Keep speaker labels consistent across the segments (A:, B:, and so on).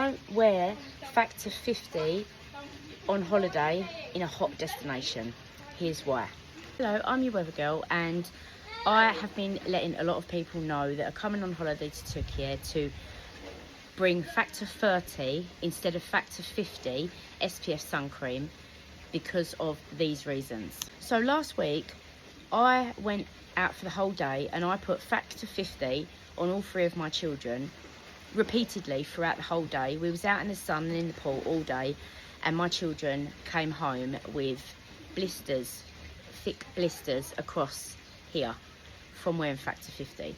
A: don't wear Factor 50 on holiday in a hot destination. Here's why. Hello, I'm your weather girl, and I have been letting a lot of people know that are coming on holiday to Turkey to bring Factor 30 instead of Factor 50 SPF sun cream because of these reasons. So last week I went out for the whole day and I put Factor 50 on all three of my children repeatedly throughout the whole day. We was out in the sun and in the pool all day, and my children came home with blisters, thick blisters across here from wearing Factor 50.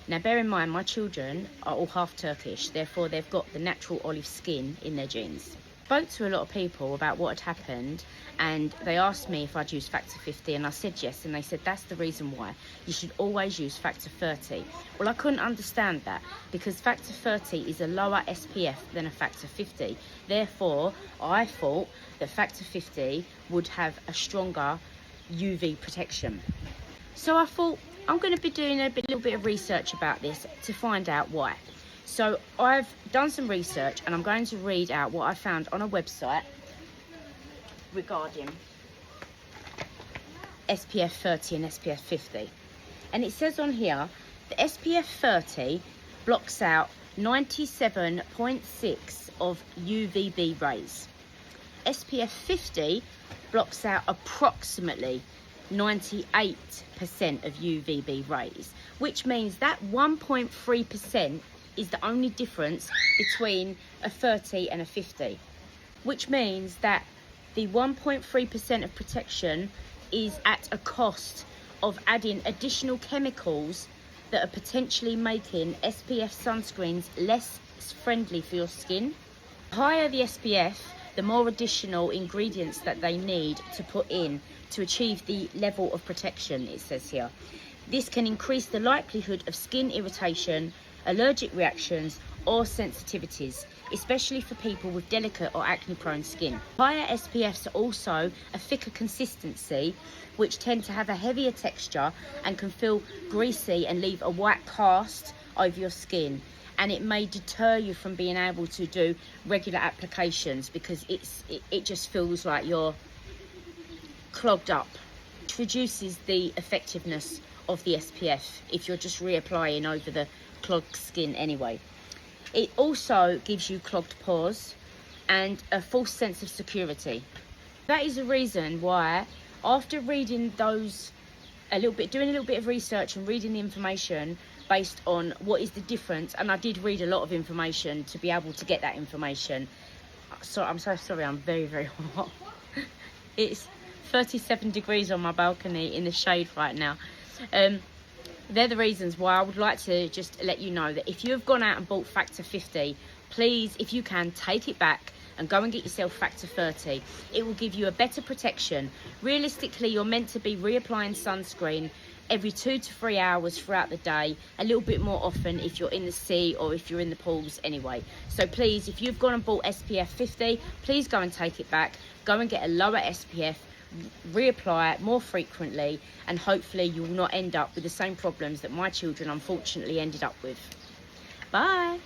A: Now bear in mind, my children are all half Turkish, therefore they've got the natural olive skin in their genes. Spoke to a lot of people about what had happened, and they asked me if I'd use Factor 50, and I said yes, and they said that's the reason why you should always use Factor 30. Well, I couldn't understand that, because Factor 30 is a lower SPF than a Factor 50. Therefore, I thought that Factor 50 would have a stronger UV protection. So I thought I'm going to be doing a little bit of research about this to find out why. So I've done some research, and I'm going to read out what I found on a website regarding SPF 30 and SPF 50. And it says on here, the SPF 30 blocks out 97.6 of UVB rays. SPF 50 blocks out approximately 98% of UVB rays, which means that 1.3% is the only difference between a 30 and a 50, which means that the 1.3% of protection is at a cost of adding additional chemicals that are potentially making SPF sunscreens less friendly for your skin. The higher the SPF, the more additional ingredients that they need to put in to achieve the level of protection, it says here. This can increase the likelihood of skin irritation, allergic reactions or sensitivities, especially for people with delicate or acne-prone skin. Higher SPFs are also a thicker consistency, which tend to have a heavier texture and can feel greasy and leave a white cast over your skin. And it may deter you from being able to do regular applications because it just feels like you're clogged up. It reduces the effectiveness of the SPF if you're just reapplying over the clogged skin anyway. It also gives you clogged pores and a false sense of security. That is the reason why, after reading those doing a little bit of research and reading the information based on what is the difference, and I did read a lot of information to be able to get that information. So I'm so sorry, I'm very, very hot. It's 37 degrees on my balcony in the shade right now. They're the reasons why I would like to just let you know that if you have gone out and bought Factor 50, please, if you can, take it back and go and get yourself Factor 30. It will give you a better protection. Realistically, you're meant to be reapplying sunscreen every 2 to 3 hours throughout the day, a little bit more often if you're in the sea or if you're in the pools anyway. So please, if you've gone and bought SPF 50, please go and take it back. Go and get a lower SPF, reapply it more frequently, and hopefully you will not end up with the same problems that my children unfortunately ended up with. Bye.